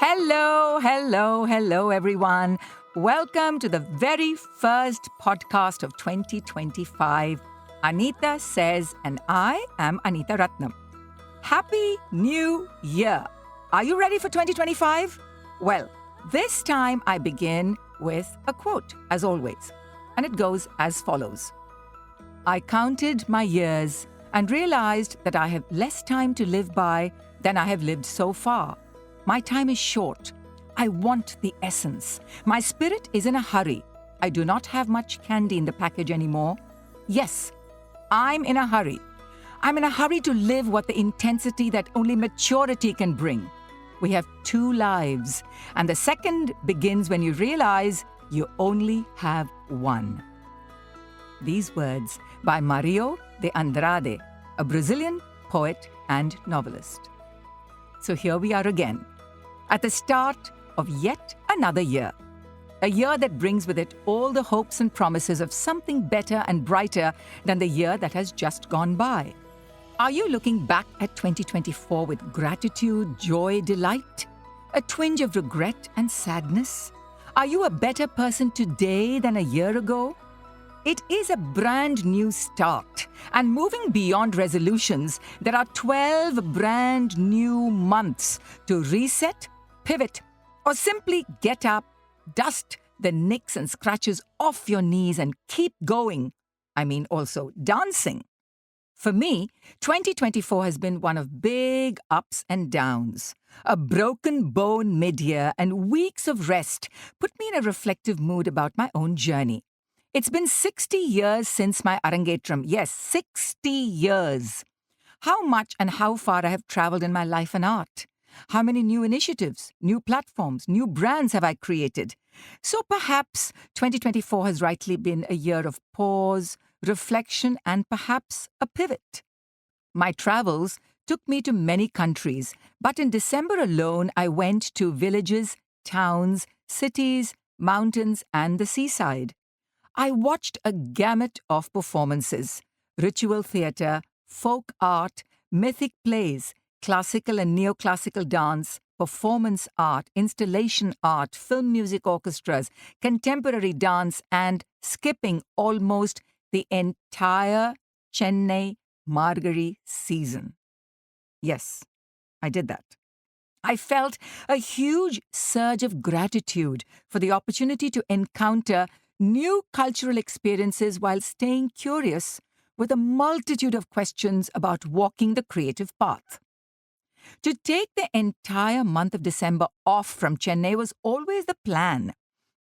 Hello, everyone. Welcome to the very first podcast of 2025. Anita says, and I am Anita Ratnam. Happy New Year. Are you ready for 2025? Well, this time I begin with a quote, as always, and it goes as follows. I counted my years and realized that I have less time to live by than I have lived so far. My time is short. I want the essence. My spirit is in a hurry. I do not have much candy in the package anymore. Yes, I'm in a hurry. I'm in a hurry to live what the intensity that only maturity can bring. We have 2 lives, and the second begins when you realize you only have one. These words by Mario de Andrade, a Brazilian poet and novelist. So here we are again, at the start of yet another year. A year that brings with it all the hopes and promises of something better and brighter than the year that has just gone by. Are you looking back at 2024 with gratitude, joy, delight? A twinge of regret and sadness? Are you a better person today than a year ago? It is a brand new start, and moving beyond resolutions, there are 12 brand new months to reset, pivot, or simply get up, dust the nicks and scratches off your knees and keep going. I mean, also dancing. For me, 2024 has been one of big ups and downs. A broken bone mid-year and weeks of rest put me in a reflective mood about my own journey. It's been 60 years since my Arangetram. Yes, 60 years. How much and how far I have traveled in my life and art. How many new initiatives, new platforms, new brands have I created? So perhaps 2024 has rightly been a year of pause, reflection, and perhaps a pivot. My travels took me to many countries, but in December alone, I went to villages, towns, cities, mountains, and the seaside. I watched a gamut of performances, ritual theatre, folk art, mythic plays, classical and neoclassical dance, performance art, installation art, film music orchestras, contemporary dance, and skipping almost the entire Chennai Margari season. Yes, I did that. I felt a huge surge of gratitude for the opportunity to encounter new cultural experiences while staying curious with a multitude of questions about walking the creative path. To take the entire month of December off from Chennai was always the plan,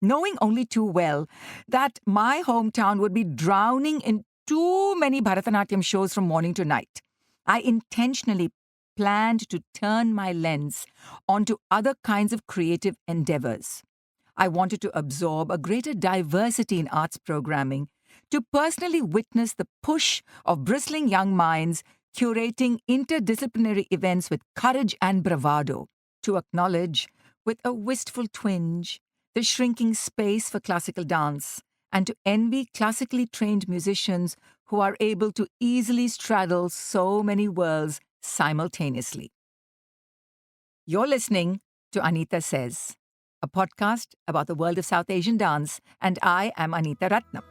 knowing only too well that my hometown would be drowning in too many Bharatanatyam shows from morning to night. I intentionally planned to turn my lens onto other kinds of creative endeavors. I wanted to absorb a greater diversity in arts programming, to personally witness the push of bristling young minds curating interdisciplinary events with courage and bravado, to acknowledge, with a wistful twinge, the shrinking space for classical dance, and to envy classically trained musicians who are able to easily straddle so many worlds simultaneously. You're listening to Anita Says, a podcast about the world of South Asian dance, and I am Anita Ratnam,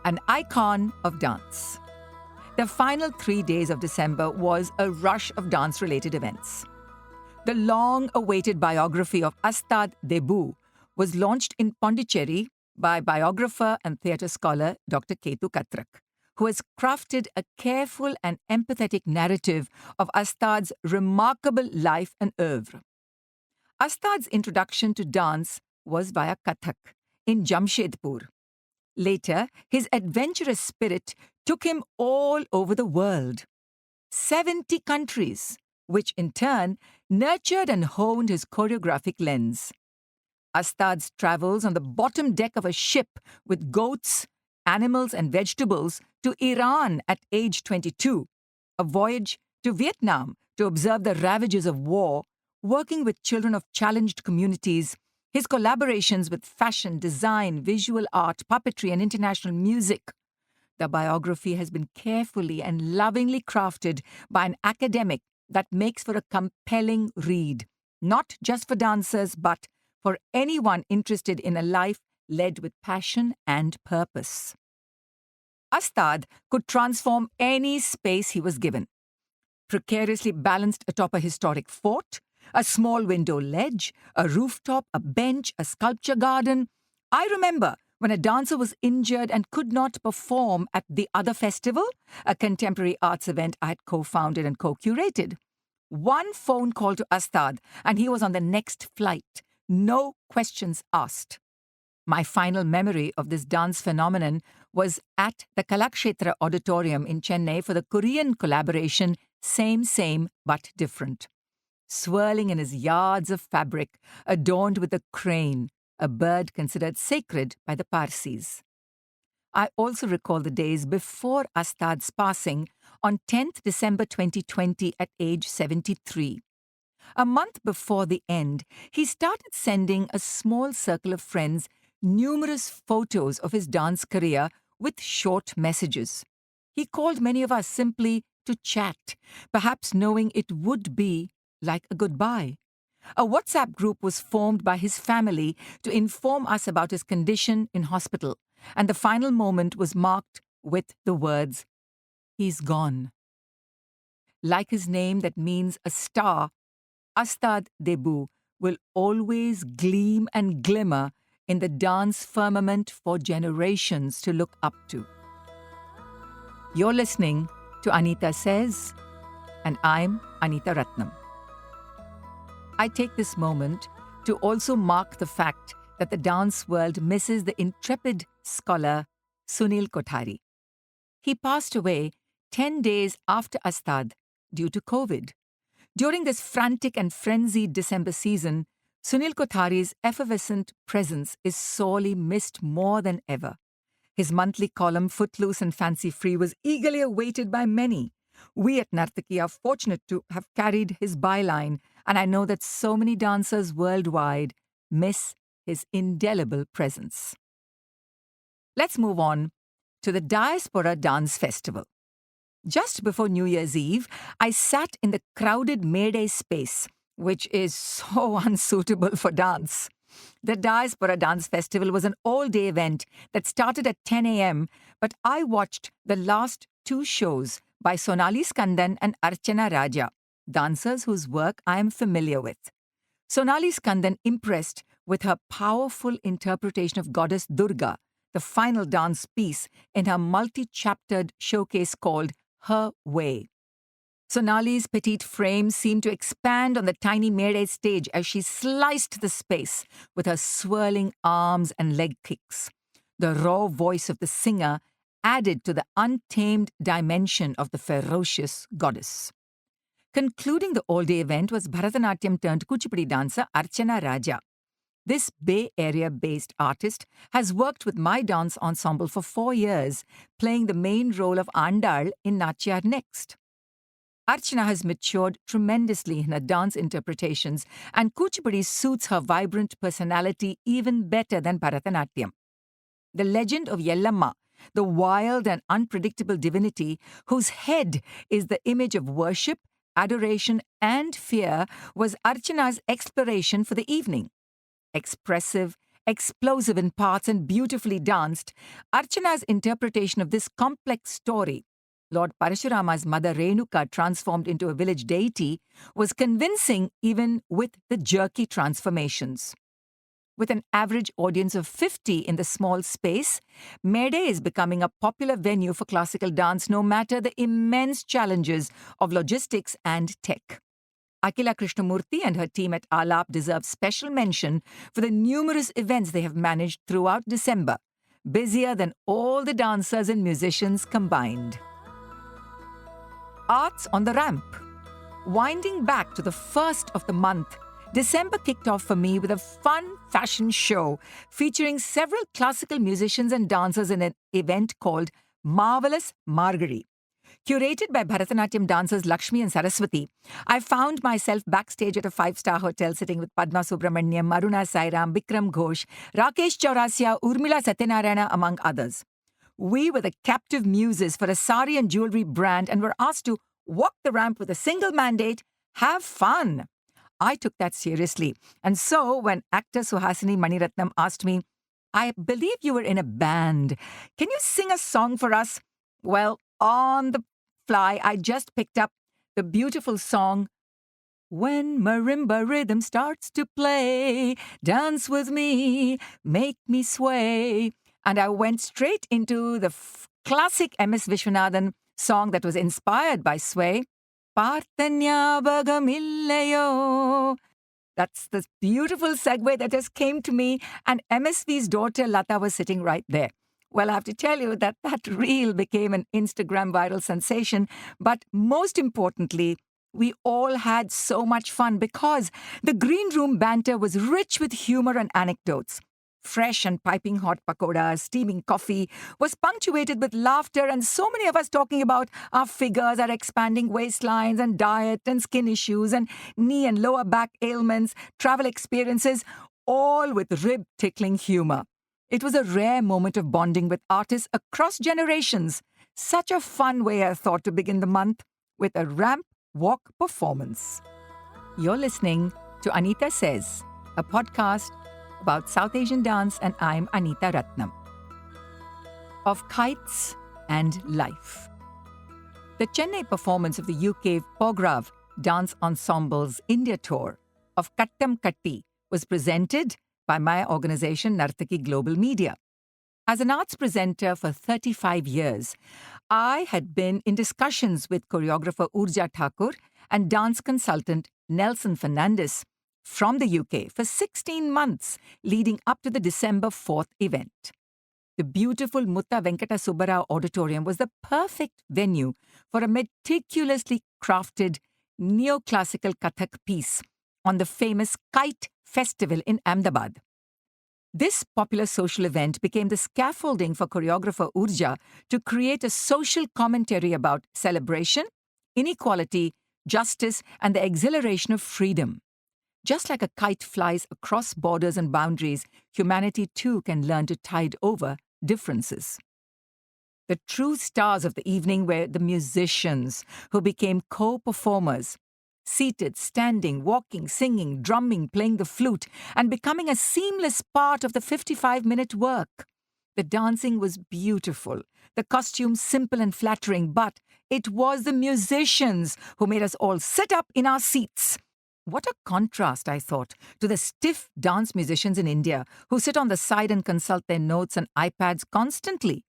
an icon of dance. The final 3 days of December was a rush of dance-related events. The long-awaited biography of Astad Debu was launched in Pondicherry by biographer and theatre scholar Dr. Ketu Katrak, who has crafted a careful and empathetic narrative of Astad's remarkable life and oeuvre. Astad's introduction to dance was via Kathak in Jamshedpur. Later, his adventurous spirit took him all over the world. 70 countries, which in turn nurtured and honed his choreographic lens. Astad's travels on the bottom deck of a ship with goats, animals and vegetables to Iran at age 22, a voyage to Vietnam to observe the ravages of war, working with children of challenged communities, his collaborations with fashion, design, visual art, puppetry, and international music. The biography has been carefully and lovingly crafted by an academic that makes for a compelling read, not just for dancers, but for anyone interested in a life led with passion and purpose. Astad could transform any space he was given. Precariously balanced atop a historic fort, a small window ledge, a rooftop, a bench, a sculpture garden. I remember when a dancer was injured and could not perform at the Other Festival, a contemporary arts event I had co-founded and co-curated. One phone call to Astad, and he was on the next flight. No questions asked. My final memory of this dance phenomenon was at the Kalakshetra Auditorium in Chennai for the Korean collaboration Same Same But Different. Swirling in his yards of fabric, adorned with a crane, a bird considered sacred by the Parsis. I also recall the days before Astad's passing on 10th December 2020 at age 73. A month before the end, he started sending a small circle of friends numerous photos of his dance career with short messages. He called many of us simply to chat, perhaps knowing it would be like a goodbye. A WhatsApp group was formed by his family to inform us about his condition in hospital, and the final moment was marked with the words, "He's gone." Like his name that means a star, Astad Debu will always gleam and glimmer in the dance firmament for generations to look up to. You're listening to Anita Says, and I'm Anita Ratnam. I take this moment to also mark the fact that the dance world misses the intrepid scholar Sunil Kothari. He passed away 10 days after Astad due to COVID. During this frantic and frenzied December season, Sunil Kothari's effervescent presence is sorely missed more than ever. His monthly column, Footloose and Fancy Free, was eagerly awaited by many. We at Nartaki are fortunate to have carried his byline, and I know that so many dancers worldwide miss his indelible presence. Let's move on to the Diaspora Dance Festival. Just before New Year's Eve, I sat in the crowded May Day space, which is so unsuitable for dance. The Diaspora Dance Festival was an all-day event that started at 10 a.m., but I watched the last two shows by Sonali Skandan and Archana Raja, dancers whose work I am familiar with. Sonali Skandan impressed with her powerful interpretation of Goddess Durga, the final dance piece in her multi-chaptered showcase called Her Way. Sonali's petite frame seemed to expand on the tiny Mayday stage as she sliced the space with her swirling arms and leg kicks. The raw voice of the singer added to the untamed dimension of the ferocious goddess. Concluding the all-day event was Bharatanatyam turned Kuchipudi dancer Archana Raja. This Bay Area-based artist has worked with my dance ensemble for 4 years, playing the main role of Andal in Nachyar Next. Archana has matured tremendously in her dance interpretations, and Kuchipudi suits her vibrant personality even better than Bharatanatyam. The legend of Yellamma, the wild and unpredictable divinity whose head is the image of worship, adoration, and fear, was Archana's exploration for the evening. Expressive, explosive in parts, and beautifully danced, Archana's interpretation of this complex story, Lord Parashurama's mother Renuka transformed into a village deity, was convincing even with the jerky transformations. With an average audience of 50 in the small space, Mayday is becoming a popular venue for classical dance no matter the immense challenges of logistics and tech. Akila Krishnamurthy and her team at Alap deserve special mention for the numerous events they have managed throughout December, busier than all the dancers and musicians combined. Arts on the Ramp. Winding back to the first of the month, December kicked off for me with a fun fashion show featuring several classical musicians and dancers in an event called Marvelous Margari. Curated by Bharatanatyam dancers Lakshmi and Saraswati, I found myself backstage at a 5-star hotel sitting with Padma Subramaniam, Aruna Sairam, Bikram Ghosh, Rakesh Chaurasia, Urmila Satyanarayana, among others. We were the captive muses for a sari and jewelry brand and were asked to walk the ramp with a single mandate, have fun. I took that seriously. And so when actor Suhasini Maniratnam asked me, I believe you were in a band. Can you sing a song for us? Well, on the fly, I just picked up the beautiful song, When Marimba Rhythm Starts to Play, Dance With Me, Make Me Sway. And I went straight into the classic M.S. Vishwanathan song that was inspired by Sway, Partanyabagamillayo. That's this beautiful segue that just came to me, and MSV's daughter Lata was sitting right there. Well, I have to tell you that reel became an Instagram viral sensation, but most importantly, we all had so much fun because the green room banter was rich with humor and anecdotes. Fresh and piping hot pakoras, steaming coffee was punctuated with laughter, and so many of us talking about our figures, our expanding waistlines, and diet, and skin issues, and knee and lower back ailments, travel experiences, all with rib-tickling humor. It was a rare moment of bonding with artists across generations. Such a fun way, I thought, to begin the month with a ramp walk performance. You're listening to Anita Says, a podcast about South Asian dance, and I'm Anita Ratnam. Of kites and life. The Chennai performance of the UK Pograv Dance Ensemble's India tour of Kattam Katti was presented by my organization Nartaki Global Media. As an arts presenter for 35 years, I had been in discussions with choreographer Urja Thakur and dance consultant Nelson Fernandez from the UK for 16 months leading up to the December 4th event. The beautiful Mutta Venkata Subbarao Auditorium was the perfect venue for a meticulously crafted neoclassical Kathak piece on the famous Kite Festival in Ahmedabad. This popular social event became the scaffolding for choreographer Urja to create a social commentary about celebration, inequality, justice, and the exhilaration of freedom. Just like a kite flies across borders and boundaries, humanity too can learn to tide over differences. The true stars of the evening were the musicians who became co-performers, seated, standing, walking, singing, drumming, playing the flute, and becoming a seamless part of the 55-minute work. The dancing was beautiful, the costumes simple and flattering, but it was the musicians who made us all sit up in our seats. What a contrast, I thought, to the stiff dance musicians in India who sit on the side and consult their notes and iPads constantly.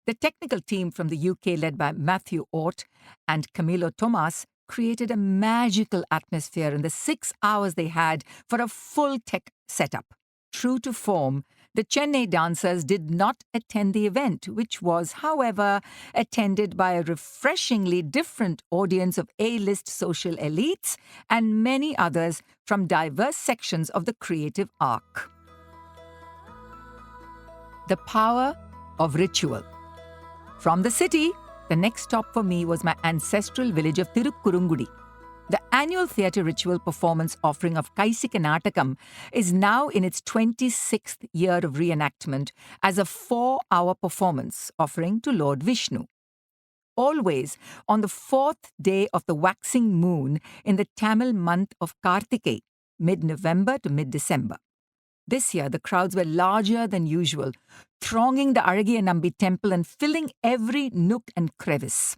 The technical team from the UK, led by Matthew Ott and Camilo Tomas, created a magical atmosphere in the 6 hours they had for a full tech setup. True to form, the Chennai dancers did not attend the event, which was, however, attended by a refreshingly different audience of A-list social elites and many others from diverse sections of the creative arc. The power of ritual. From the city, the next stop for me was my ancestral village of Tirukkurungudi. The annual theatre ritual performance offering of Kaisika Natakam is now in its 26th year of reenactment as a 4-hour performance offering to Lord Vishnu. Always on the 4th day of the waxing moon in the Tamil month of Karthikei, mid-November to mid-December. This year, the crowds were larger than usual, thronging the Aragiya Nambi temple and filling every nook and crevice.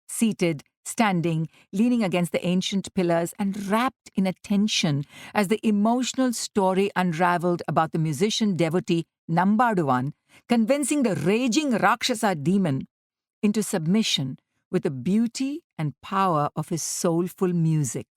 Seated, standing, leaning against the ancient pillars and wrapped in attention as the emotional story unraveled about the musician devotee Nambaduvan, convincing the raging Rakshasa demon into submission with the beauty and power of his soulful music.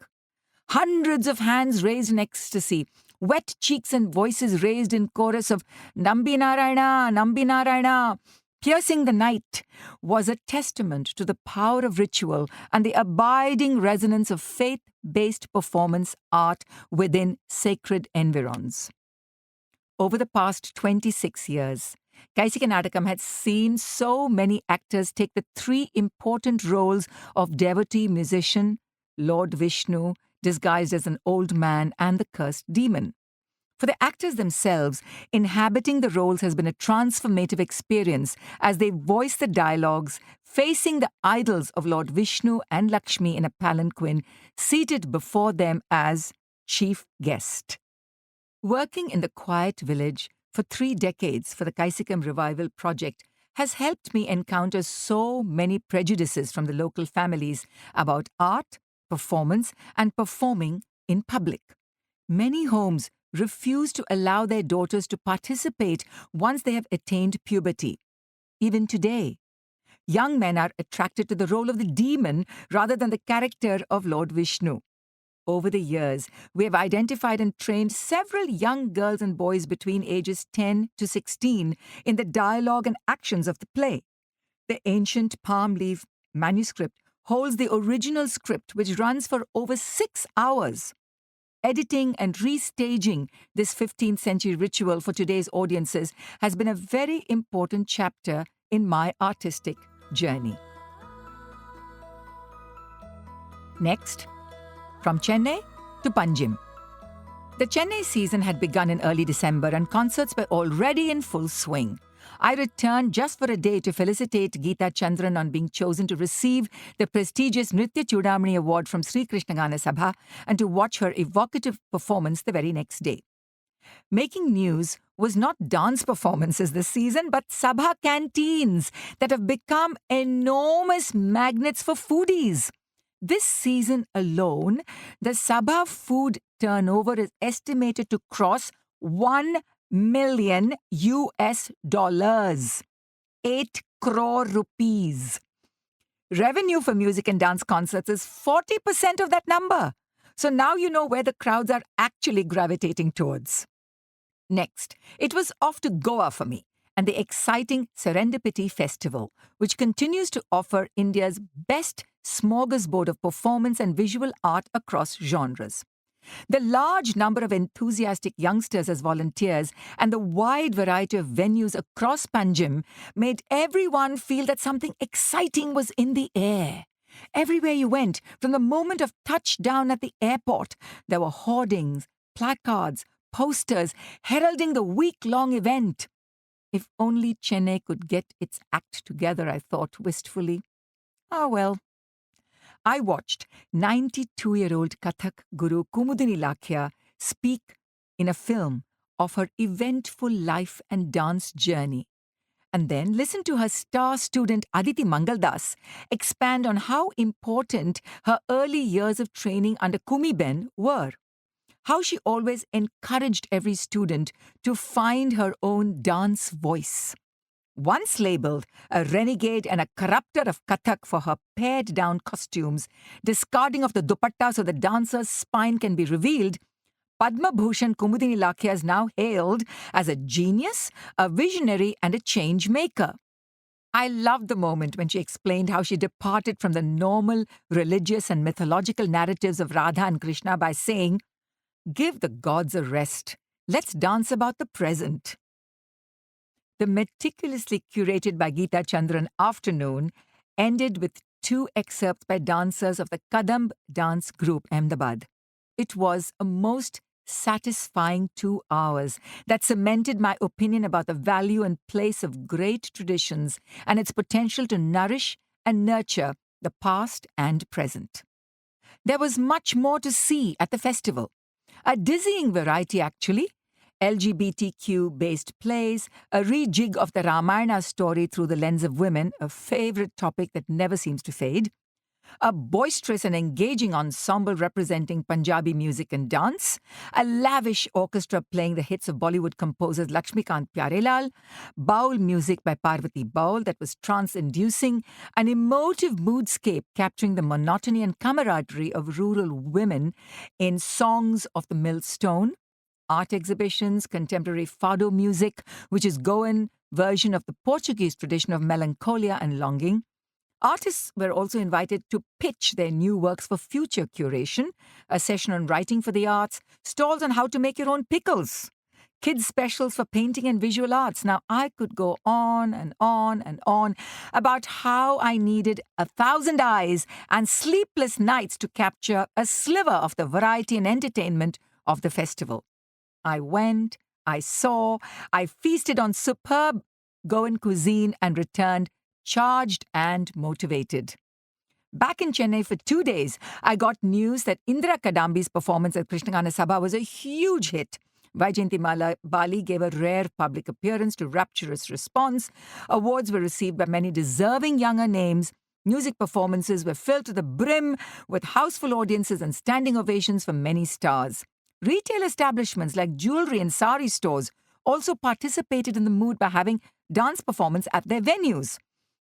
Hundreds of hands raised in ecstasy, wet cheeks and voices raised in chorus of Nambi Narayana, Nambi Narayana, piercing the night, was a testament to the power of ritual and the abiding resonance of faith-based performance art within sacred environs. Over the past 26 years, Kaisika Natakam had seen so many actors take the 3 important roles of devotee musician, Lord Vishnu, disguised as an old man, and the cursed demon. For the actors themselves, inhabiting the roles has been a transformative experience as they voice the dialogues, facing the idols of Lord Vishnu and Lakshmi in a palanquin, seated before them as chief guest. Working in the quiet village for 3 decades for the Kaisikam Revival Project has helped me encounter so many prejudices from the local families about art, performance, and performing in public. Many homes refuse to allow their daughters to participate once they have attained puberty. Even today, young men are attracted to the role of the demon rather than the character of Lord Vishnu. Over the years, we have identified and trained several young girls and boys between ages 10 to 16 in the dialogue and actions of the play. The ancient palm leaf manuscript holds the original script, which runs for over 6 hours. Editing and restaging this 15th century ritual for today's audiences has been a very important chapter in my artistic journey. Next, from Chennai to Panjim. The Chennai season had begun in early December and concerts were already in full swing. I returned just for a day to felicitate Geeta Chandran on being chosen to receive the prestigious Nritya Chudamani Award from Sri Krishna Gana Sabha and to watch her evocative performance the very next day. Making news was not dance performances this season, but Sabha canteens that have become enormous magnets for foodies. This season alone, the Sabha food turnover is estimated to cross $1 million US, 8 crore rupees. Revenue for music and dance concerts is 40% of that number. So now you know where the crowds are actually gravitating towards. Next, it was off to Goa for me and the exciting Serendipity Festival, which continues to offer India's best smorgasbord of performance and visual art across genres. The large number of enthusiastic youngsters as volunteers and the wide variety of venues across Panjim made everyone feel that something exciting was in the air. Everywhere you went, from the moment of touchdown at the airport, there were hoardings, placards, posters heralding the week-long event. If only Chennai could get its act together, I thought wistfully. Ah, well. I watched 92-year-old Kathak guru Kumudini Lakhia speak in a film of her eventful life and dance journey, and then listened to her star student Aditi Mangaldas expand on how important her early years of training under Kumiben were. How she always encouraged every student to find her own dance voice. Once labelled a renegade and a corrupter of Kathak for her pared-down costumes, discarding of the dupatta so the dancer's spine can be revealed, Padma Bhushan Kumudini Lakhia is now hailed as a genius, a visionary and a change maker. I loved the moment when she explained how she departed from the normal religious and mythological narratives of Radha and Krishna by saying, "Give the gods a rest. Let's dance about the present." The meticulously curated by Geeta Chandran afternoon ended with 2 excerpts by dancers of the Kadamb dance group Ahmedabad. It was a most satisfying 2 hours that cemented my opinion about the value and place of great traditions and its potential to nourish and nurture the past and present. There was much more to see at the festival. A dizzying variety, actually. LGBTQ-based plays, a rejig of the Ramayana story through the lens of women, a favourite topic that never seems to fade, a boisterous and engaging ensemble representing Punjabi music and dance, a lavish orchestra playing the hits of Bollywood composers Lakshmikant Pyarelal, Baul music by Parvati Baul that was trance-inducing, an emotive moodscape capturing the monotony and camaraderie of rural women in Songs of the Millstone, art exhibitions, contemporary fado music, which is Goan version of the Portuguese tradition of melancholia and longing. Artists were also invited to pitch their new works for future curation, a session on writing for the arts, stalls on how to make your own pickles, kids specials for painting and visual arts. Now, I could go on and on and on about how I needed 1,000 eyes and sleepless nights to capture a sliver of the variety and entertainment of the festival. I went, I saw, I feasted on superb Goan cuisine and returned charged and motivated. Back in Chennai for 2 days, I got news that Indira Kadambi's performance at Krishnagana Sabha was a huge hit. Vaijayanti Bali gave a rare public appearance to rapturous response. Awards were received by many deserving younger names. Music performances were filled to the brim with houseful audiences and standing ovations for many stars. Retail establishments like jewelry and sari stores also participated in the mood by having dance performance at their venues.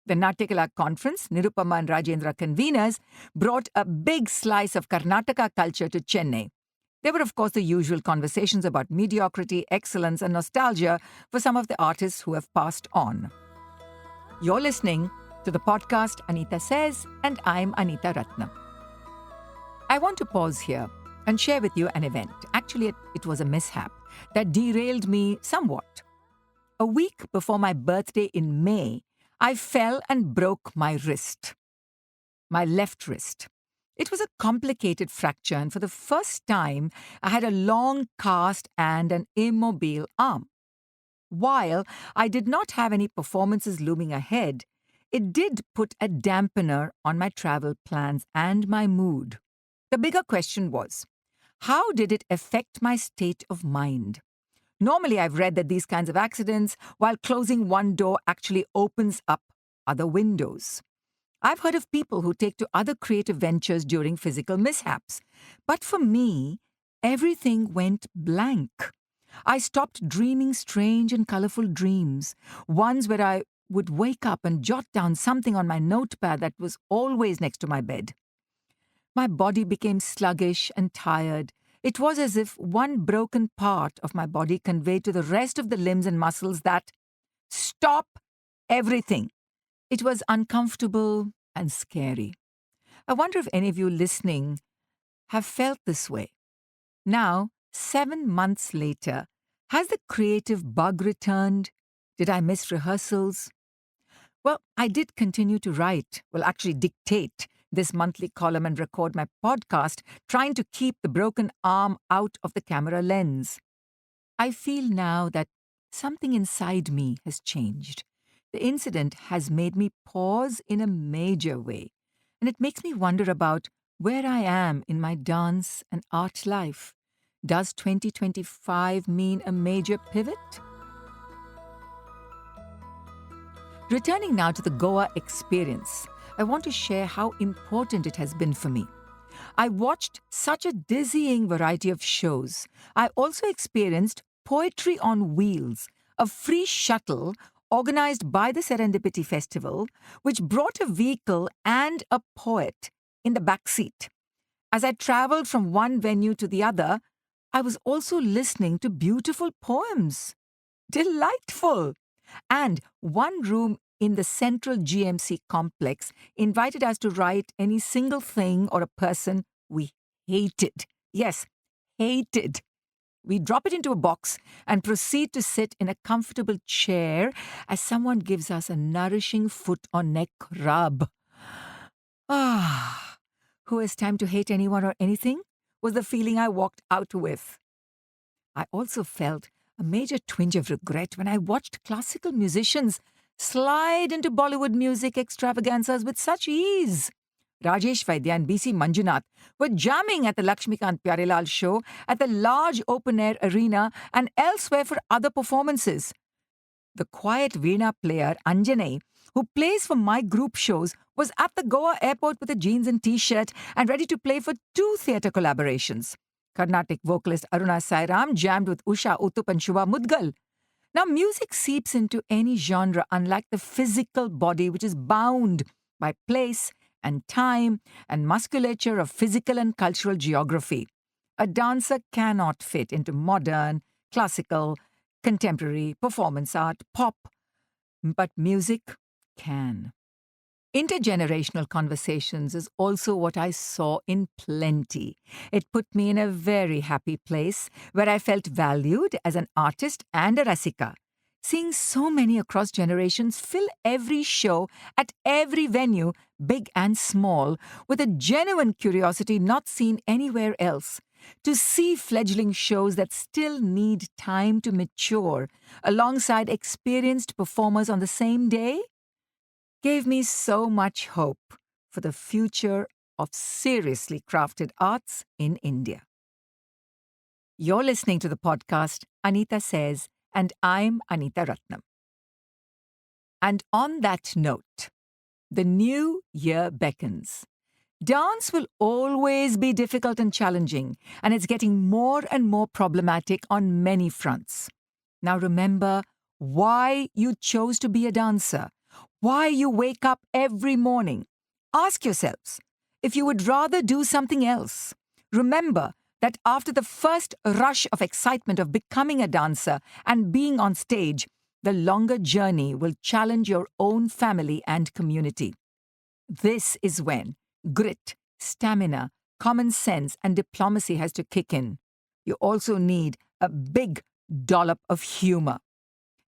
The Natyakala conference, Nirupama and Rajendra conveners, brought a big slice of Karnataka culture to Chennai. There were, of course, the usual conversations about mediocrity, excellence, and nostalgia for some of the artists who have passed on. You're listening to the podcast Anita Says, and I'm Anita Ratnam. I want to pause here and share with you an event. Actually, it was a mishap that derailed me somewhat. A week before my birthday in May, I fell and broke my wrist, my left wrist. It was a complicated fracture, and for the first time, I had a long cast and an immobile arm. While I did not have any performances looming ahead, it did put a dampener on my travel plans and my mood. The bigger question was, how did it affect my state of mind? Normally, I've read that these kinds of accidents, while closing one door, actually opens up other windows. I've heard of people who take to other creative ventures during physical mishaps. But for me, everything went blank. I stopped dreaming strange and colorful dreams, ones where I would wake up and jot down something on my notepad that was always next to my bed. My body became sluggish and tired. It was as if one broken part of my body conveyed to the rest of the limbs and muscles that, stop everything. It was uncomfortable and scary. I wonder if any of you listening have felt this way. Now, 7 months later, has the creative bug returned? Did I miss rehearsals? Well, I did continue to write, actually dictate this monthly column and record my podcast, trying to keep the broken arm out of the camera lens. I feel now that something inside me has changed. The incident has made me pause in a major way, and it makes me wonder about where I am in my dance and art life. Does 2025 mean a major pivot? Returning now to the Goa experience, I want to share how important it has been for me. I watched such a dizzying variety of shows. I also experienced Poetry on Wheels, a free shuttle organized by the Serendipity Festival, which brought a vehicle and a poet in the back seat. As I traveled from one venue to the other, I was also listening to beautiful poems. Delightful! And one room in the central GMC complex invited us to write any single thing or a person we hated. Yes, hated. We drop it into a box and proceed to sit in a comfortable chair as someone gives us a nourishing foot or neck rub. Who has time to hate anyone or anything? Was the feeling I walked out with. I also felt a major twinge of regret when I watched classical musicians slide into Bollywood music extravaganzas with such ease. Rajesh Vaidya and B.C. Manjunath were jamming at the Lakshmikant Pyarelal show at the large open-air arena and elsewhere for other performances. The quiet Veena player, Anjaney, who plays for my group shows, was at the Goa airport with a jeans and t-shirt and ready to play for 2 theatre collaborations. Carnatic vocalist Aruna Sairam jammed with Usha Uttup and Shubha Mudgal. Now, music seeps into any genre, unlike the physical body, which is bound by place and time and musculature of physical and cultural geography. A dancer cannot fit into modern, classical, contemporary, performance art, pop, but music can. Intergenerational conversations is also what I saw in plenty. It put me in a very happy place where I felt valued as an artist and a rasika. Seeing so many across generations fill every show at every venue, big and small, with a genuine curiosity not seen anywhere else, To see fledgling shows that still need time to mature alongside experienced performers on the same day gave me so much hope for the future of seriously crafted arts in India. You're listening to the podcast Anita Says, and I'm Anita Ratnam. And on that note, the new year beckons. Dance will always be difficult and challenging, and it's getting more and more problematic on many fronts. Now remember why you chose to be a dancer, why you wake up every morning. Ask yourselves if you would rather do something else. Remember that after the first rush of excitement of becoming a dancer and being on stage, the longer journey will challenge your own family and community. This is when grit, stamina, common sense, and diplomacy has to kick in. You also need a big dollop of humor.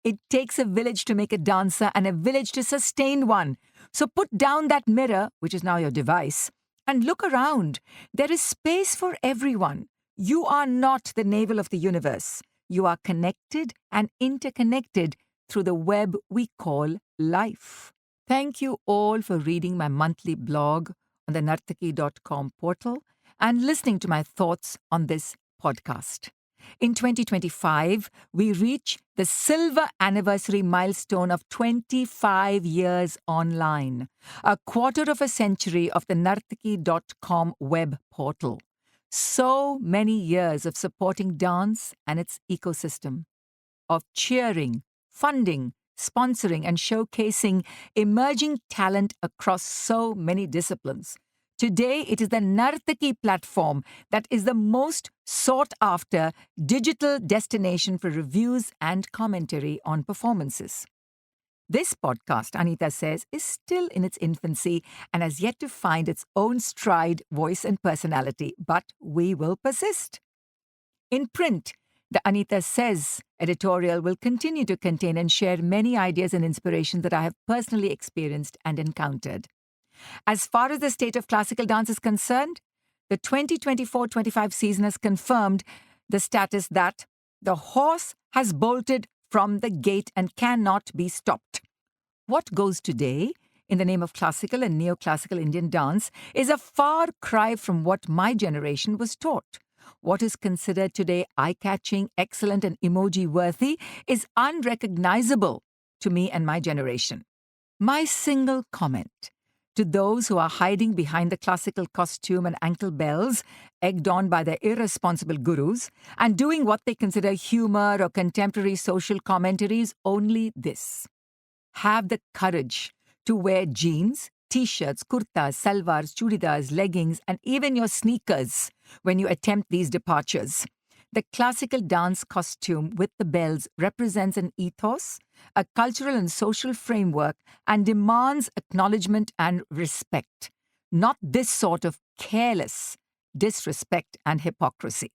It takes a village to make a dancer and a village to sustain one. So put down that mirror, which is now your device, and look around. There is space for everyone. You are not the navel of the universe. You are connected and interconnected through the web we call life. Thank you all for reading my monthly blog on the nartaki.com portal and listening to my thoughts on this podcast. In 2025, we reach the silver anniversary milestone of 25 years online, a quarter of a century of the nartaki.com web portal. So many years of supporting dance and its ecosystem, of cheering, funding, sponsoring and showcasing emerging talent across so many disciplines. Today, it is the Nartaki platform that is the most sought-after digital destination for reviews and commentary on performances. This podcast, Anita Says, is still in its infancy and has yet to find its own stride, voice and personality, but we will persist. In print, the Anita Says editorial will continue to contain and share many ideas and inspirations that I have personally experienced and encountered. As far as the state of classical dance is concerned, the 2024-25 season has confirmed the status that the horse has bolted from the gate and cannot be stopped. What goes today in the name of classical and neoclassical Indian dance is a far cry from what my generation was taught. What is considered today eye-catching, excellent, and emoji-worthy is unrecognizable to me and my generation. My single comment to those who are hiding behind the classical costume and ankle bells, egged on by their irresponsible gurus, and doing what they consider humor or contemporary social commentary is only this. Have the courage to wear jeans, t-shirts, kurtas, salwars, chudidars, leggings, and even your sneakers when you attempt these departures. The classical dance costume with the bells represents an ethos, a cultural and social framework, and demands acknowledgement and respect, not this sort of careless disrespect and hypocrisy.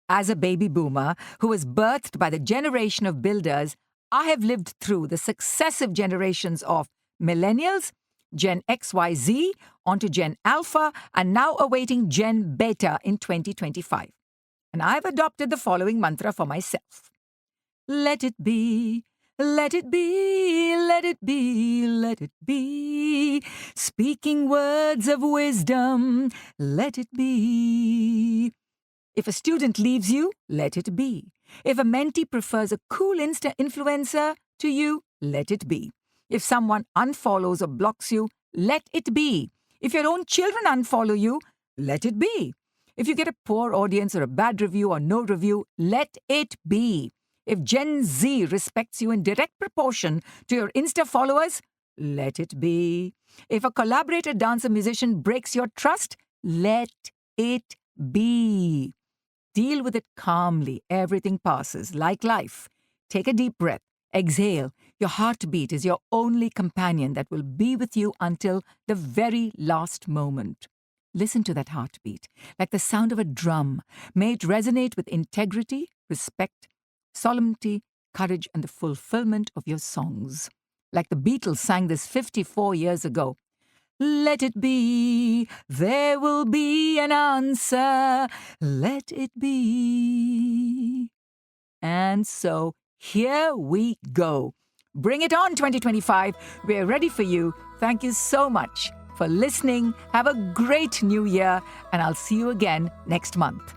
As a baby boomer who was birthed by the generation of builders, I have lived through the successive generations of millennials, Gen XYZ, onto Gen Alpha, and now awaiting Gen Beta in 2025. And I've adopted the following mantra for myself. Let it be, let it be, let it be, let it be. Speaking words of wisdom, let it be. If a student leaves you, let it be. If a mentee prefers a cool Insta influencer to you, let it be. If someone unfollows or blocks you, let it be. If your own children unfollow you, let it be. If you get a poor audience or a bad review or no review, let it be. If Gen Z respects you in direct proportion to your Insta followers, let it be. If a collaborator, dancer, musician breaks your trust, let it be. Deal with it calmly. Everything passes, like life. Take a deep breath. Exhale. Your heartbeat is your only companion that will be with you until the very last moment. Listen to that heartbeat, like the sound of a drum. May it resonate with integrity, respect, solemnity, courage, and the fulfillment of your songs. Like the Beatles sang this 54 years ago. Let it be. There will be an answer. Let it be. And so here we go. Bring it on, 2025. We're ready for you. Thank you so much for listening. Have a great new year, and I'll see you again next month.